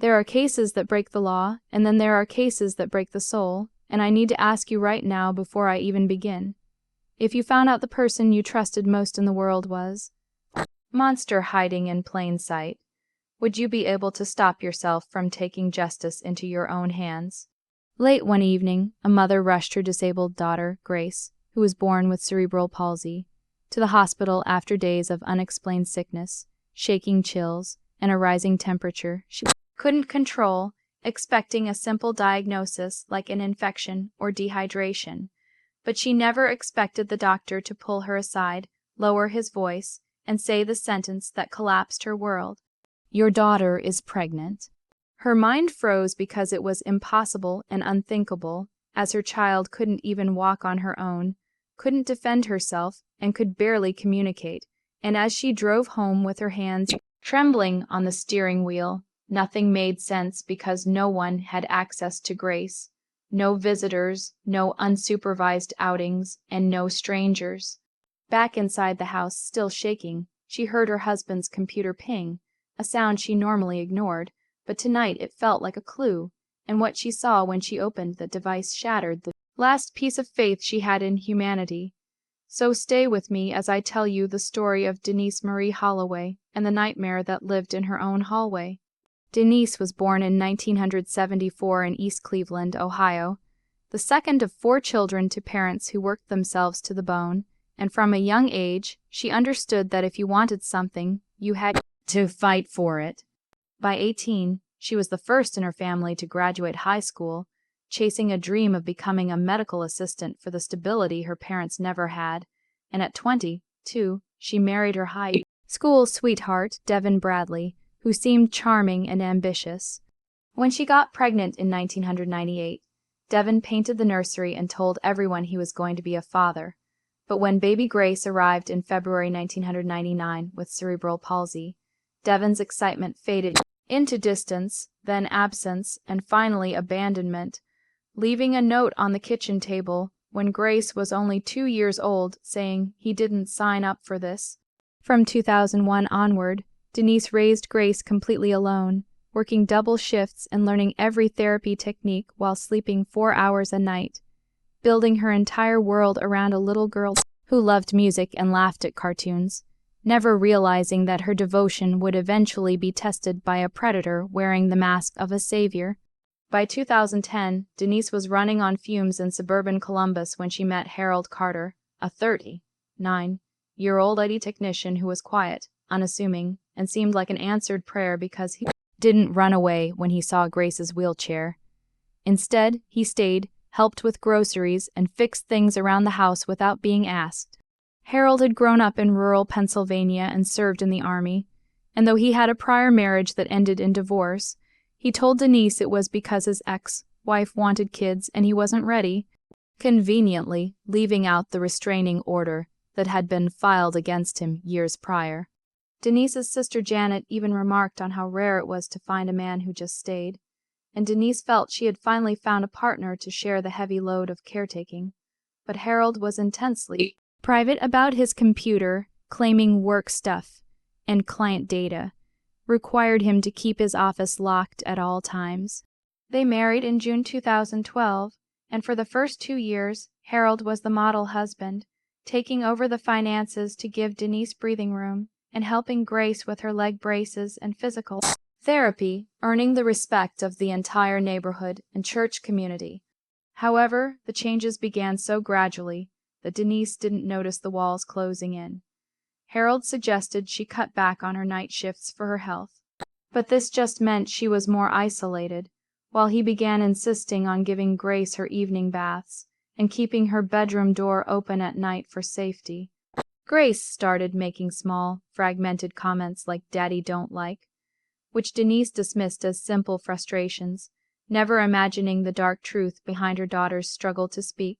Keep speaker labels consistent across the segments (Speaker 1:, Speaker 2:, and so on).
Speaker 1: There are cases that break the law, and then there are cases that break the soul, and I need to ask you right now before I even begin. If you found out the person you trusted most in the world was monster hiding in plain sight, would you be able to stop yourself from taking justice into your own hands? Late one evening, a mother rushed her disabled daughter, Grace, who was born with cerebral palsy, to the hospital after days of unexplained sickness, shaking chills, and a rising temperature she couldn't control, expecting a simple diagnosis like an infection or dehydration. But she never expected the doctor to pull her aside, lower his voice, and say the sentence that collapsed her world. "Your daughter is pregnant." Her mind froze because it was impossible and unthinkable, as her child couldn't even walk on her own, couldn't defend herself, and could barely communicate. And as she drove home with her hands trembling on the steering wheel, nothing made sense because no one had access to Grace. No visitors, no unsupervised outings, and no strangers. Back inside the house, still shaking, she heard her husband's computer ping, a sound she normally ignored, but tonight it felt like a clue, and what she saw when she opened the device shattered the last piece of faith she had in humanity. So stay with me as I tell you the story of Denise Marie Holloway and the nightmare that lived in her own hallway. Denise was born in 1974 in East Cleveland, Ohio, the second of 4 children to parents who worked themselves to the bone, and from a young age, she understood that if you wanted something, you had to fight for it. By 18, she was the first in her family to graduate high school, chasing a dream of becoming a medical assistant for the stability her parents never had, and at 22, she married her high school sweetheart, Devin Bradley, who seemed charming and ambitious. When she got pregnant in 1998, Devin painted the nursery and told everyone he was going to be a father. But when baby Grace arrived in February 1999 with cerebral palsy, Devin's excitement faded into distance, then absence, and finally abandonment, leaving a note on the kitchen table when Grace was only 2 years old saying he didn't sign up for this. From 2001 onward, Denise raised Grace completely alone, working double shifts and learning every therapy technique while sleeping 4 hours a night, building her entire world around a little girl who loved music and laughed at cartoons, never realizing that her devotion would eventually be tested by a predator wearing the mask of a savior. By 2010, Denise was running on fumes in suburban Columbus when she met Harold Carter, a 39-year-old IT technician who was quiet, unassuming, and seemed like an answered prayer because he didn't run away when he saw Grace's wheelchair. Instead, he stayed, helped with groceries, and fixed things around the house without being asked. Harold had grown up in rural Pennsylvania and served in the Army, and though he had a prior marriage that ended in divorce, he told Denise it was because his ex-wife wanted kids and he wasn't ready, conveniently leaving out the restraining order that had been filed against him years prior. Denise's sister Janet even remarked on how rare it was to find a man who just stayed, and Denise felt she had finally found a partner to share the heavy load of caretaking. But Harold was intensely private about his computer, claiming work stuff and client data required him to keep his office locked at all times. They married in June 2012, and for the first 2 years, Harold was the model husband, taking over the finances to give Denise breathing room and helping Grace with her leg braces and physical therapy, earning the respect of the entire neighborhood and church community. However, the changes began so gradually that Denise didn't notice the walls closing in. Harold suggested she cut back on her night shifts for her health, but this just meant she was more isolated, while he began insisting on giving Grace her evening baths and keeping her bedroom door open at night for safety. Grace started making small, fragmented comments like "Daddy don't like," which Denise dismissed as simple frustrations, never imagining the dark truth behind her daughter's struggle to speak.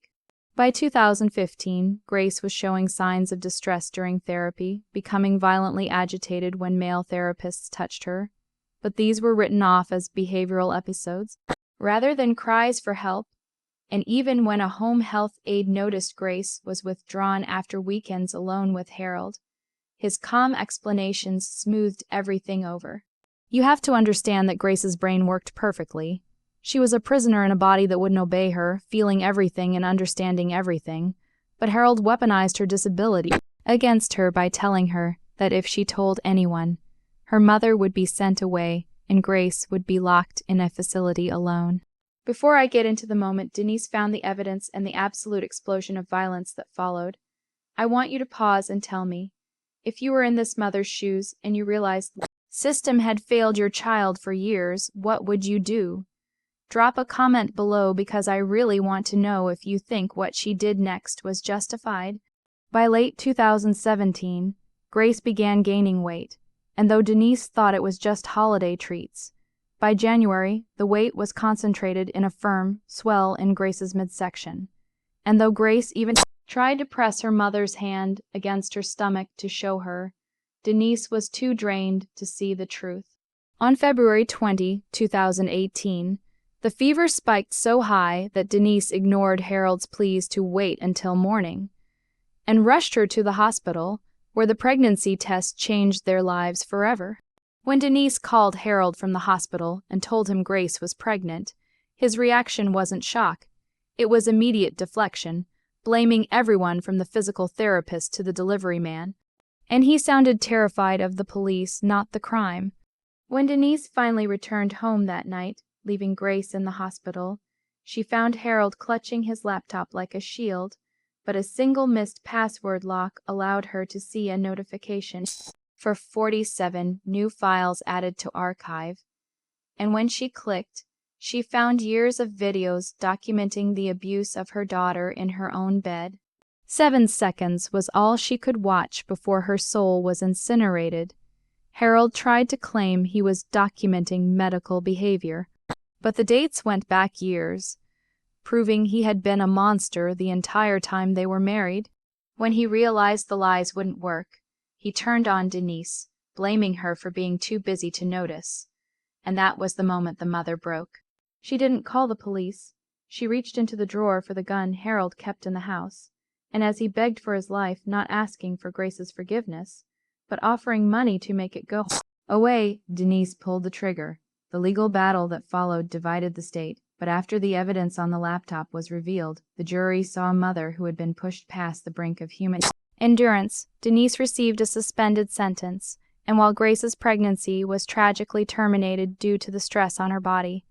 Speaker 1: By 2015, Grace was showing signs of distress during therapy, becoming violently agitated when male therapists touched her, but these were written off as behavioral episodes, rather than cries for help. And even when a home health aide noticed Grace was withdrawn after weekends alone with Harold, his calm explanations smoothed everything over. You have to understand that Grace's brain worked perfectly. She was a prisoner in a body that wouldn't obey her, feeling everything and understanding everything. But Harold weaponized her disability against her by telling her that if she told anyone, her mother would be sent away and Grace would be locked in a facility alone. Before I get into the moment Denise found the evidence and the absolute explosion of violence that followed, I want you to pause and tell me, if you were in this mother's shoes and you realized the system had failed your child for years, what would you do? Drop a comment below because I really want to know if you think what she did next was justified. By late 2017, Grace began gaining weight, and though Denise thought it was just holiday treats, by January, the weight was concentrated in a firm swell in Grace's midsection. And though Grace even tried to press her mother's hand against her stomach to show her, Denise was too drained to see the truth. On February 20, 2018, the fever spiked so high that Denise ignored Harold's pleas to wait until morning and rushed her to the hospital, where the pregnancy test changed their lives forever. When Denise called Harold from the hospital and told him Grace was pregnant, his reaction wasn't shock. It was immediate deflection, blaming everyone from the physical therapist to the delivery man. And he sounded terrified of the police, not the crime. When Denise finally returned home that night, leaving Grace in the hospital, she found Harold clutching his laptop like a shield, but a single missed password lock allowed her to see a notification for 47 new files added to archive. And when she clicked, she found years of videos documenting the abuse of her daughter in her own bed. 7 seconds was all she could watch before her soul was incinerated. Harold tried to claim he was documenting medical behavior, but the dates went back years, proving he had been a monster the entire time they were married. When he realized the lies wouldn't work, he turned on Denise, blaming her for being too busy to notice. And that was the moment the mother broke. She didn't call the police. She reached into the drawer for the gun Harold kept in the house, and as he begged for his life, not asking for Grace's forgiveness, but offering money to make it go away, Denise pulled the trigger. The legal battle that followed divided the state, but after the evidence on the laptop was revealed, the jury saw a mother who had been pushed past the brink of human endurance. Denise received a suspended sentence, and while Grace's pregnancy was tragically terminated due to the stress on her body,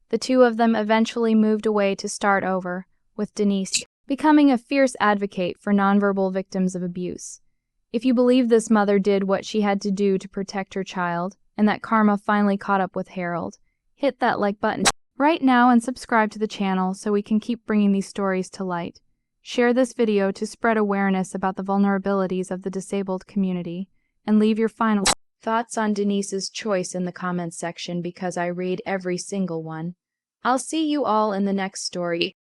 Speaker 1: the two of them eventually moved away to start over, with Denise becoming a fierce advocate for nonverbal victims of abuse. If you believe this mother did what she had to do to protect her child, and that karma finally caught up with Harold, hit that like button right now and subscribe to the channel so we can keep bringing these stories to light. Share this video to spread awareness about the vulnerabilities of the disabled community, and leave your final thoughts on Denise's choice in the comments section because I read every single one. I'll see you all in the next story.